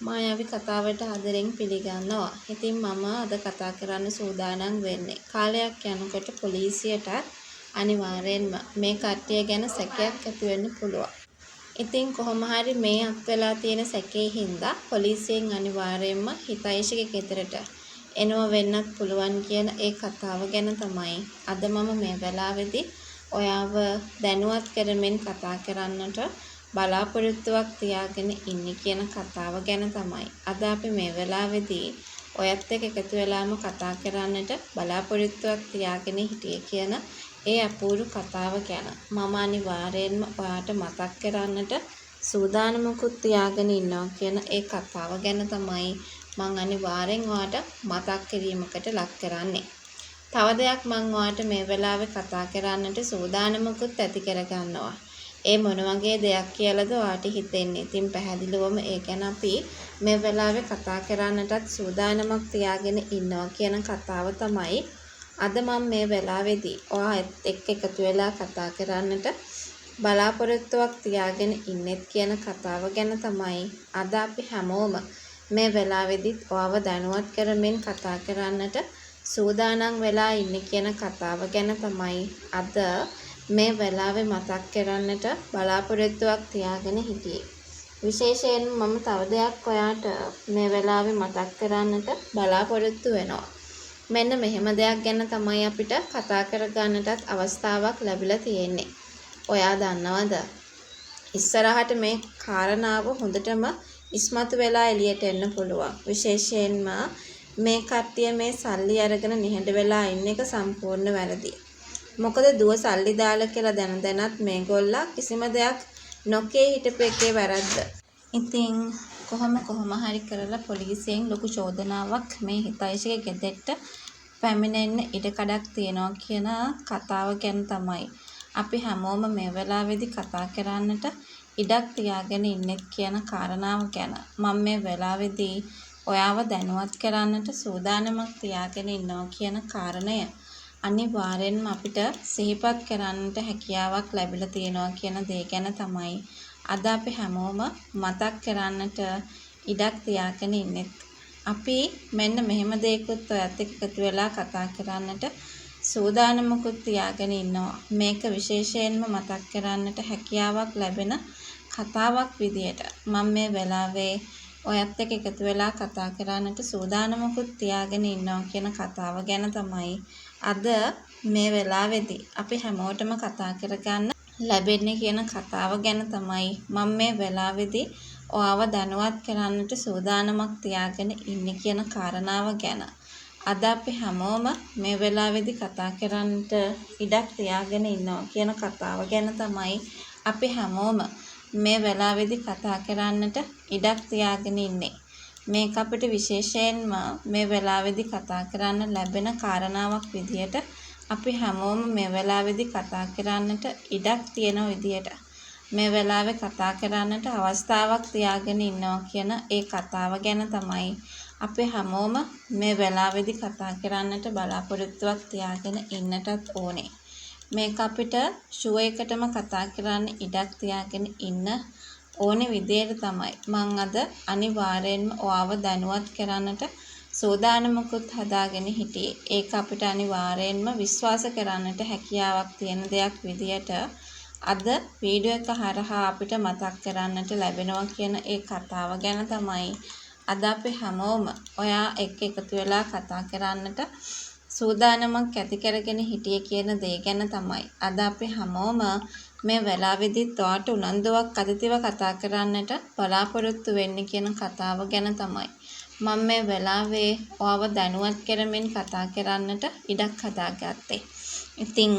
මායාවී කතාවට ආදරෙන් පිළිගන්නවා. ඉතින් මම අද කතා කරන්න සූදානම් වෙන්නේ. කාලයක් යනකොට පොලිසියට අනිවාර්යෙන්ම මේ කට්ටිය ගැන සැකයක් ඇති වෙන්න පුළුවන්. ඉතින් කොහොම හරි මේ අත් වෙලා තියෙන සැකේ හින්දා පොලිසියෙන් අනිවාර්යෙන්ම හිතයිෂිගේ ගෙදරට එනවා වෙන්නත් පුළුවන් කියන ඒ කතාව ගැන තමයි අද මම මේ වෙලාවේදී ඔයාව දැනුවත් කරමින් කතා කරන්නට බලාපොරොත්තුවක් තියාගෙන ඉන්නේ කියන කතාව ගැන තමයි අද අපි මේ වෙලාවේදී ඔයත් එක්ක එකතු වෙලාම කතා කරන්නට බලාපොරොත්තුවක් තියාගෙන හිටියේ කියන ඒ අපූර්ව කතාව ගැන මම අනිවාර්යෙන්ම ඔයාට මතක් කරන්නට සූදානමකුත් තියාගෙන ඉන්නවා කියන ඒ කතාව ගැන තමයි මම අනිවාර්යෙන් ඔයාට මතක් කිරීමකට ලක් කරන්නේ. තව දෙයක් මම ඔයාට මේ වෙලාවේ කතා කරන්නට සූදානමකුත් ඇති කරගන්නවා. ඒ මොන වගේ දෙයක් කියලාද ඔයාට හිතෙන්නේ? ඉතින් පැහැදිලිවම ඒ ගැන අපි මේ වෙලාවේ කතා කරන්නටත් සූදානමක් තියාගෙන ඉන්නවා කියන කතාව තමයි අද මම මේ වෙලාවේදී ඔයාත් එක්ක එකතු වෙලා කතා කරන්නට බලාපොරොත්තුවක් තියාගෙන ඉන්නෙත් කියන කතාව ගැන තමයි අද අපි හැමෝම මේ වෙලාවේදීත් ඔයාව දැනුවත් කරමින් කතා කරන්නට සූදානම් වෙලා ඉන්නේ කියන කතාව ගැන තමයි අද මේ වෙලාවේ මතක් කරන්නට බලාපොරොත්තුවක් තියාගෙන හිටියේ. විශේෂයෙන් මම තව දෙයක් ඔයාට මේ වෙලාවේ මතක් කරන්නට බලාපොරොත්තු වෙනවා. මෙන්න මෙහෙම දෙයක් ගැන තමයි අපිට කතා කරගන්නටත් අවස්ථාවක් ලැබිලා තියෙන්නේ. ඔයා දන්නවද? ඉස්සරහට මේ කාරණාව හොඳටම ඉස්මතු වෙලා එළියට එන්න පුළුවන්. විශේෂයෙන්ම මේ කට්ටිය මේ සල්ලි අරගෙන නිහඬ වෙලා ඉන්න එක සම්පූර්ණ වැරදි. මොකද දුව සල්ලි දාලා කියලා දැනත් මේගොල්ලා කිසිම දෙයක් නොකිය හිටපු එකේ වැරද්ද. ඉතින් කොහොම හරි කරලා පොලිසියෙන් ලොකු චෝදනාවක් මේ හිතයිෂිගේ ගෙදරට පැමිණෙන්න ඉඩකඩක් තියෙනවා කියන කතාව ගැන තමයි අපි හැමෝම මේ වෙලාවේදී කතා කරන්නට ඉඩක් තියාගෙන ඉන්නේ කියන කාරණාව ගැන මම මේ වෙලාවේදී ඔයාව දැනුවත් කරන්නට සූදානමක් තියාගෙන ඉන්නවා කියන කාරණය අනිවාර්යෙන්ම අපිට සිහිපත් කරන්නට හැකියාවක් ලැබිලා තියෙනවා කියන දේ ගැන තමයි අද අපි හැමෝම මතක් කරන්නට ඉඩක් තියාගෙන ඉන්නේ. අපි මෙන්න මෙහෙම දෙයක්ත් ඔයත් එක්ක එකතු වෙලා කතා කරන්නට සූදානමකුත් තියාගෙන ඉන්නවා. මේක විශේෂයෙන්ම මතක් කරන්නට හැකියාවක් ලැබෙන කතාවක් විදියට මම මේ වෙලාවේ ඔයත් එක්ක එකතු වෙලා කතා කරන්නට සූදානමකුත් තියාගෙන ඉන්නවා කියන කතාව ගැන තමයි අද මේ වෙලාවේදී අපි හැමෝටම කතා කරගන්න ලැබෙන්නේ කියන කතාව ගැන තමයි මම මේ වෙලාවේදී ඔයාව දැනුවත් කරන්නට සූදානමක් තියාගෙන ඉන්නේ කියන කාරණාව ගැන අද අපි හැමෝම මේ වෙලාවේදී කතා කරන්නට ඉඩක් තියාගෙන ඉන්නවා කියන කතාව ගැන තමයි අපි හැමෝම මේ වෙලාවේදී කතා කරන්නට ඉඩක් තියාගෙන ඉන්නේ. මේක අපිට විශේෂයෙන්ම මේ වෙලාවේදී කතා කරන්න ලැබෙන කාරණාවක් විදියට අපි හැමෝම මේ වෙලාවේදී කතා කරන්නට ඉඩක් තියෙන විදියට මේ වෙලාවේ කතා කරන්නට අවස්ථාවක් තියාගෙන ඉන්නවා කියන ඒ කතාව ගැන තමයි අපි හැමෝම මේ වෙලාවේදී කතා කරන්නට බලාපොරොත්තුවක් තියාගෙන ඉන්නටත් ඕනේ. මේක අපිට ෂුවර් එකටම කතා කරන්න ඉඩක් තියාගෙන ඉන්න ඕනේ විදියට තමයි මම අද අනිවාර්යෙන්ම ඔයාව දැනුවත් කරන්නට සූදානමකුත් හදාගෙන හිටියේ. ඒක අපිට අනිවාර්යෙන්ම විශ්වාස කරන්නට හැකියාවක් තියෙන දෙයක් විදියට අද වීඩියෝ එක හරහා අපිට මතක් කරන්නට ලැබෙනවා කියන ඒ කතාව ගැන තමයි අද අපි හැමෝම ඔයා එක්ක එකතු වෙලා කතා කරන්නට සූදානමක් ඇති කරගෙන හිටියේ කියන දේ ගැන තමයි අද අපි හැමෝම මේ වෙලාවේදීත් ඔයාට උනන්දුවක් අධිතිව කතා කරන්නට බලාපොරොත්තු වෙන්නේ කියන කතාව ගැන තමයි මම මේ වෙලාවේ ඔයාව දැනුවත් කරමින් කතා කරන්නට ඉඩක් හදාගත්තේ. ඉතින්